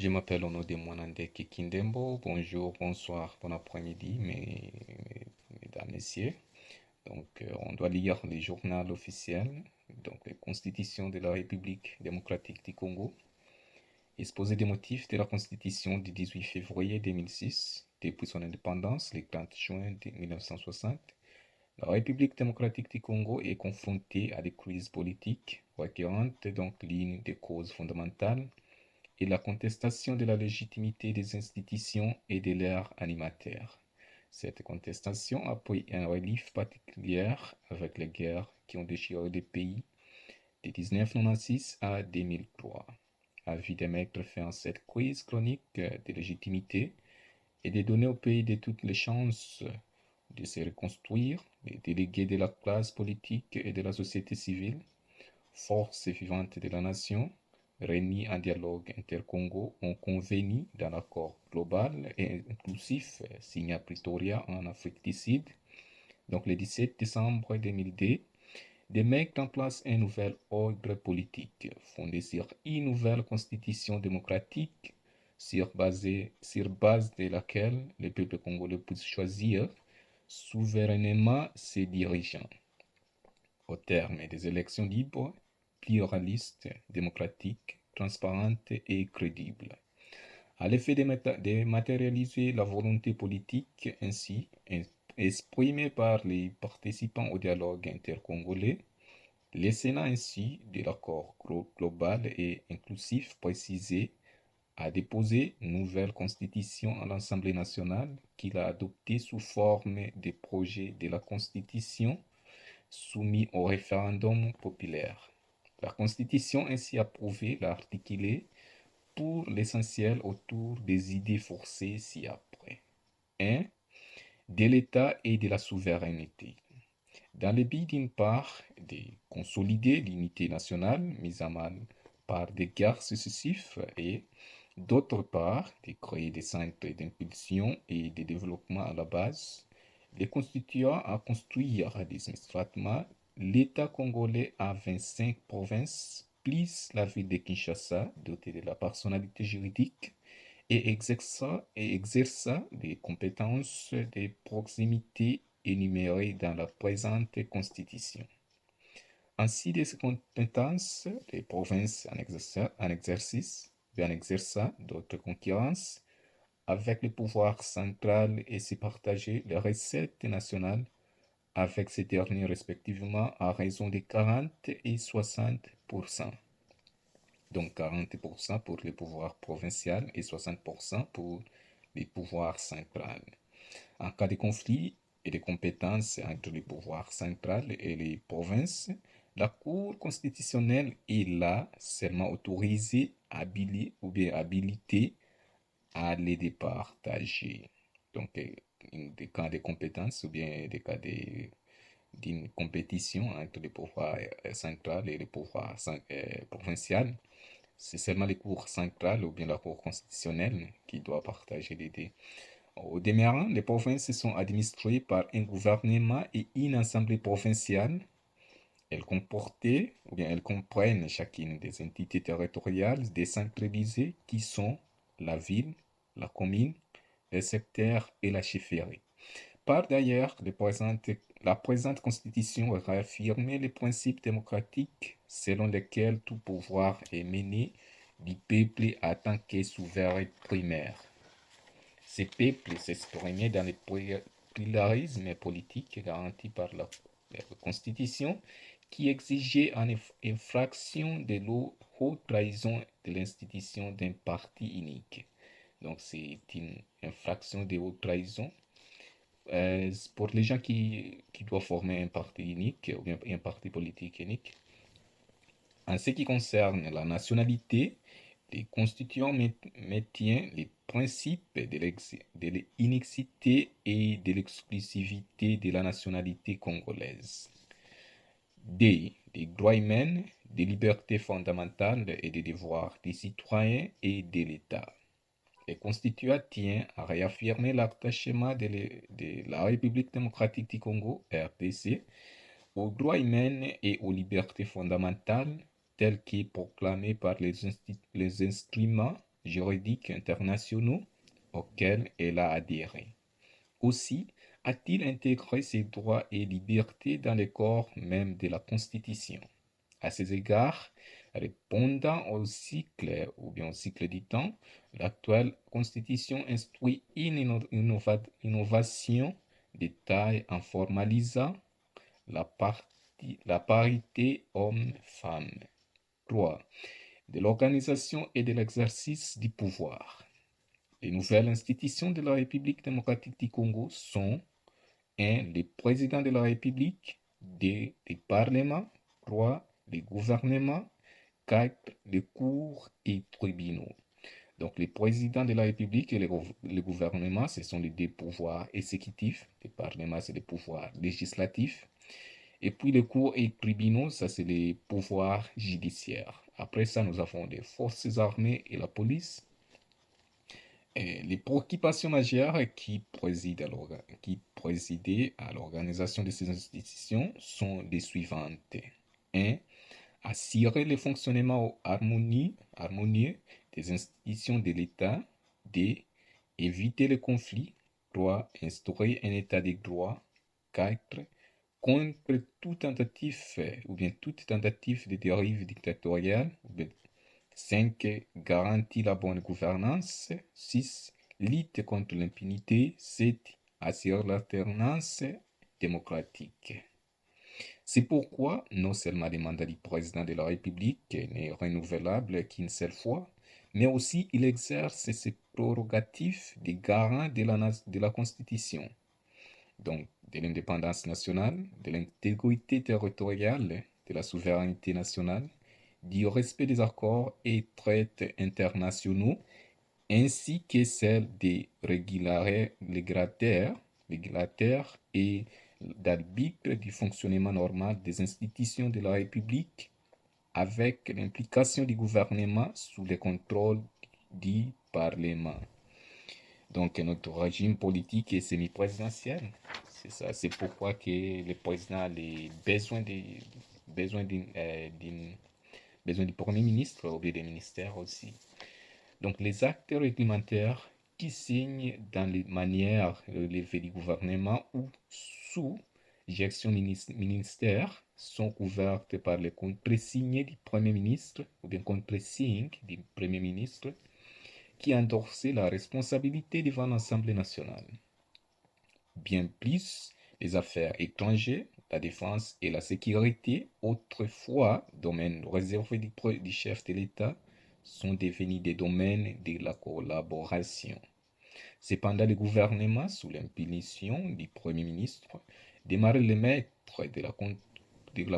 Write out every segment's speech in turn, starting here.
Je m'appelle Onode Mwanandeke Kindembo. Bonjour, bonsoir, bon après-midi, mesdames, messieurs. On doit lire le journal officiel, la Constitution de la République démocratique du Congo, exposé des motifs de la Constitution du 18 février 2006, depuis son indépendance, le 30 juin 1960. La République démocratique du Congo est confrontée à des crises politiques récurrentes, donc l'une des causes fondamentales et la contestation de la légitimité des institutions et de leurs animateurs. Cette contestation a pris un relief particulier avec les guerres qui ont déchiré le pays de 1996 à 2003. Avis de mettre fin à cette crise chronique de légitimité et de donner au pays de toutes les chances de se reconstruire, les délégués de la classe politique et de la société civile, forces vivantes de la nation, réunis en dialogue intercongo, ont convenu d'un accord global et inclusif signé à Pretoria en Afrique du Sud, donc le 17 décembre 2002, de mettre en place un nouvel ordre politique fondé sur une nouvelle constitution démocratique sur base de laquelle le peuple congolais puisse choisir souverainement ses dirigeants au terme des élections libres, pluralistes, démocratiques, transparentes et crédibles. À l'effet de matérialiser la volonté politique ainsi exprimée par les participants au dialogue intercongolais, le Sénat ainsi de l'accord global et inclusif précisé a déposé une nouvelle constitution à l'Assemblée nationale qu'il a adoptée sous forme de projet de la constitution soumis au référendum populaire. La Constitution ainsi approuvée l'a articulée pour l'essentiel autour des idées forcées ci-après. 1. De l'État et de la souveraineté. Dans le but d'une part de consolider l'unité nationale mise à mal par des guerres successives et d'autre part de créer des centres d'impulsion et de développement à la base, les constituants à construire administrativement l'État congolais a 25 provinces, plus la ville de Kinshasa, dotée de la personnalité juridique, et exerça des compétences de proximité énumérées dans la présente Constitution. Ainsi, de ces compétences, les provinces en exerça d'autres concurrences avec le pouvoir central et se partager les recettes nationales avec ces derniers respectivement à raison de 40 et 60%. Donc 40% pour les pouvoirs provinciaux et 60% pour les pouvoirs centrales. En cas de conflit et de compétences entre le pouvoir central et les provinces, la Cour constitutionnelle est là seulement autorisée, habilitée à les départager. Donc, des cas de compétences ou bien des cas d'une compétition entre le pouvoir central et le pouvoir provincial, c'est seulement les cours centrales ou bien la Cour constitutionnelle qui doit partager les dés. Au demeurant, les provinces sont administrées par un gouvernement et une assemblée provinciale. Elles comportaient ou bien elles comprennent chacune des entités territoriales décentralisées qui sont la ville, la commune, le secteur et la chefferie. Par d'ailleurs, la présente constitution réaffirmait les principes démocratiques selon lesquels tout pouvoir est mené du peuple en tant que souverain primaire. Ces peuples s'exprimaient dans le pluralisme politique garanti par la Constitution qui exigeait en infraction de la haute trahison de l'institution d'un parti unique. Donc c'est une infraction de haute trahison pour les gens qui doivent former un parti unique ou bien un parti politique unique. En ce qui concerne la nationalité, les constituants maintiennent les principes de l'inexité et de l'exclusivité de la nationalité congolaise. D. Des droits humains, des libertés fondamentales et des devoirs des citoyens et de l'État. Les constituants tiennent à réaffirmer l'attachement de la République démocratique du Congo, RDC, aux droits humains et aux libertés fondamentales tels qu'ils proclamés par les instruments juridiques internationaux auxquels elle a adhéré. Aussi, a-t-il intégré ces droits et libertés dans le corps même de la Constitution. À ces égards, répondant au cycle du temps, l'actuelle Constitution instruit une innovation de taille en formalisant la parité homme-femme. 3. De l'organisation et de l'exercice du pouvoir. Les nouvelles institutions de la République démocratique du Congo sont 1. Les présidents de la République, 2. Les parlements, 3. Les gouvernements, 4. Les cours et tribunaux. Donc, les présidents de la République et le gouvernement, ce sont les deux pouvoirs exécutifs. Les parlements, c'est les pouvoirs législatifs. Et puis, les cours et tribunaux, ça, c'est les pouvoirs judiciaires. Après ça, nous avons les forces armées et la police. Et les préoccupations majeures qui présidaient à l'organisation de ces institutions sont les suivantes. 1. Assurer le fonctionnement harmonieux des institutions de l'État. 2. Éviter les conflits. 3. Instaurer un état de droit. 4. Contre toute tentative de dérive dictatoriale. 5. Garantir la bonne gouvernance. 6. Lutte contre l'impunité. 7. Assurer l'alternance démocratique. C'est pourquoi non seulement le mandat du président de la République n'est renouvelable qu'une seule fois, mais aussi il exerce ses prérogatives de garant de la Constitution, donc de l'indépendance nationale, de l'intégrité territoriale, de la souveraineté nationale, du respect des accords et traités internationaux, ainsi que celle des régulateurs et d'arbitre du fonctionnement normal des institutions de la République avec l'implication du gouvernement sous le contrôle du Parlement. Donc notre régime politique est semi-présidentiel. C'est ça, c'est pourquoi que le président a les besoins du Premier ministre ou bien des ministères aussi. Donc, les actes réglementaires qui signent dans les manières relevées du gouvernement ou sous gestion ministère sont couvertes par les contre-signés du Premier ministre ou bien contre-signes du Premier ministre qui endorse la responsabilité devant l'Assemblée nationale. Bien plus, les affaires étrangères, la défense et la sécurité, autrefois domaine réservé du chef de l'État, sont devenus des domaines de la collaboration. Cependant, le gouvernement, sous l'impulsion du Premier ministre, demeure le maître de la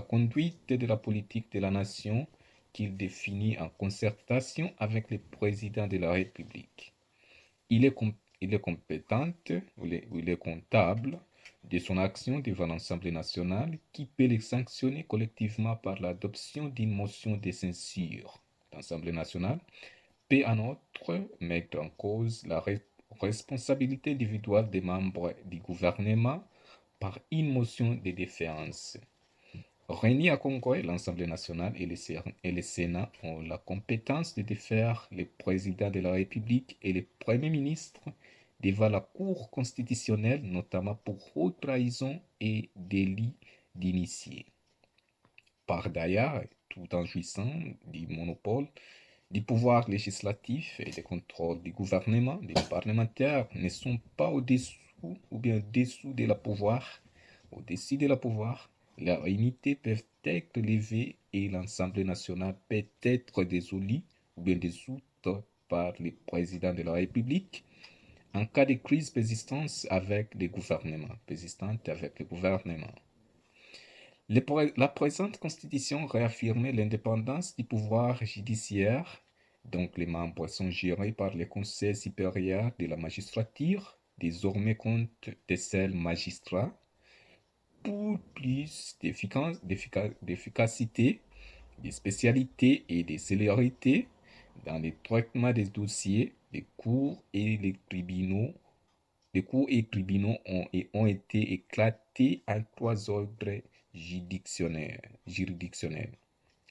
conduite de la politique de la nation qu'il définit en concertation avec le président de la République. Il est compétent ou il est comptable de son action devant l'Assemblée nationale qui peut les sanctionner collectivement par l'adoption d'une motion de censure. L'Assemblée nationale peut en outre mettre en cause la responsabilité individuelle des membres du gouvernement par une motion de défiance. Réunis à Congrès, l'Assemblée nationale et le Sénat ont la compétence de défaire le président de la République et le Premier ministre devant la Cour constitutionnelle, notamment pour haute trahison et délit d'initié. Par d'ailleurs, tout en jouissant du monopole du pouvoir législatif et du contrôle du gouvernement, les parlementaires ne sont pas au-dessous ou bien au-dessous de la pouvoir, au-dessus de la pouvoir. Leurs unités peuvent être levées et l'Assemblée nationale peut être dissolue ou bien dissoute par le président de la République en cas de crise persistante avec le gouvernement. La présente constitution réaffirmait l'indépendance du pouvoir judiciaire, donc les membres sont gérés par le Conseil supérieur de la magistrature, désormais compte de seuls magistrats. Pour plus d'efficacité, de spécialité et de célérité dans le traitement des dossiers, les cours et tribunaux ont été éclatés en trois ordres juridictionnels.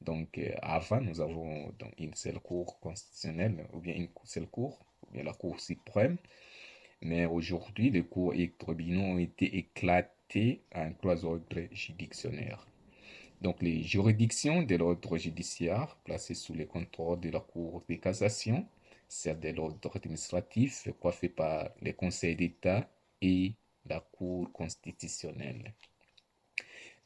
Donc, avant, nous avons donc, une seule cour constitutionnelle, ou bien une seule cour, ou bien la Cour suprême. Mais aujourd'hui, les cours et tribunaux ont été éclatés en trois ordres juridictionnaires. Donc, les juridictions de l'ordre judiciaire, placées sous le contrôle de la Cour de cassation, celles de l'ordre administratif, coiffées par le Conseil d'État et la Cour constitutionnelle.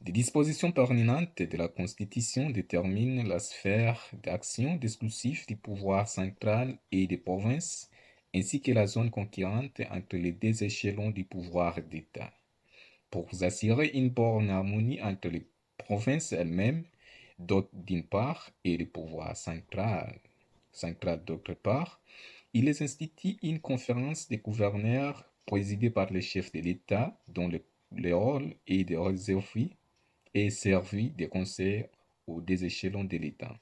Des dispositions permanentes de la Constitution déterminent la sphère d'action exclusive du pouvoir central et des provinces, ainsi que la zone concurrente entre les deux échelons du pouvoir d'État. Pour assurer une bonne harmonie entre les provinces elles-mêmes, d'une part, et le pouvoir central d'autre part, il est institué une conférence des gouverneurs présidée par le chef de l'État, dont le rôle est de réserver et servi de conseil aux deux échelons de l'État.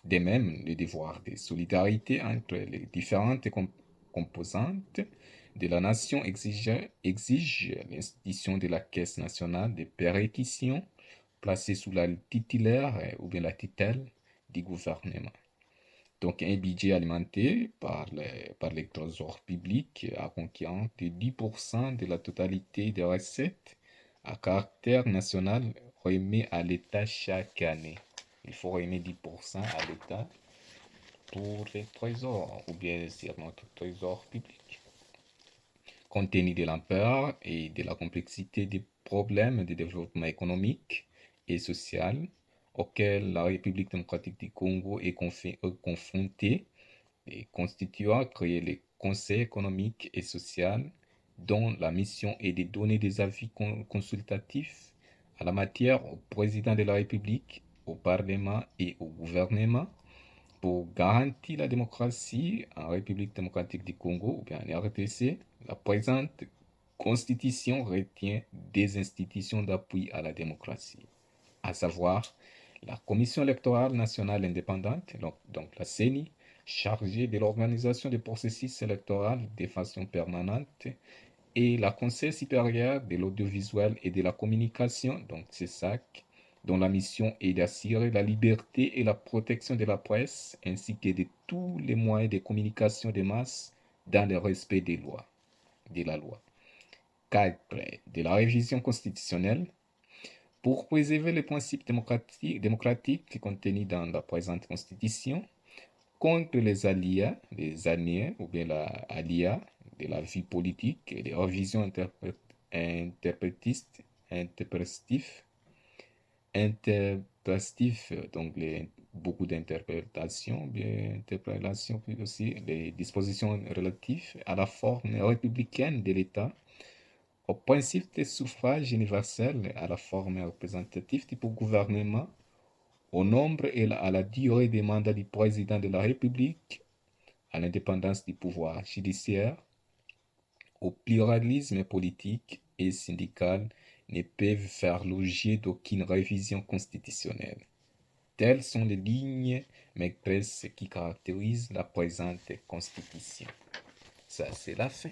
De même, le devoir de solidarité entre les différentes composantes de la nation exige l'institution de la Caisse nationale de péréquation placée sous la titulaire ou bien la tutelle du gouvernement. Donc, un budget alimenté par les trésors publics à conquérant de 10% de la totalité des recettes à caractère national remis à l'État chaque année. Il faut remettre 10% à l'État pour les trésors, ou bien sur notre trésor public. Compte tenu de l'ampleur et de la complexité des problèmes de développement économique et social auxquels la République démocratique du Congo est confrontée, les constituants a créé le Conseil économique et social, dont la mission est de donner des avis consultatifs à la matière au président de la République, au Parlement et au gouvernement pour garantir la démocratie en République démocratique du Congo ou bien en RDC. La présente constitution retient des institutions d'appui à la démocratie, à savoir la Commission électorale nationale indépendante, donc la CENI, chargée de l'organisation des processus électoraux de façon permanente, et la Conseil supérieur de l'audiovisuel et de la communication, donc CESAC, dont la mission est d'assurer la liberté et la protection de la presse, ainsi que de tous les moyens de communication de masse dans le respect de la loi. 4. De la révision constitutionnelle. Pour préserver les principes démocratiques contenus dans la présente constitution, contre les aléas ou bien la aléa de la vie politique et des revisions interprétatives, donc beaucoup d'interprétations, bien interprétations, puis aussi les dispositions relatives à la forme républicaine de l'État, au principe de suffrage universel, à la forme représentative du gouvernement, au nombre et à la durée des mandats du président de la République, à l'indépendance du pouvoir judiciaire, au pluralisme politique et syndical ne peuvent faire l'objet d'aucune révision constitutionnelle. Telles sont les lignes maîtresses qui caractérisent la présente constitution. Ça, c'est la fin.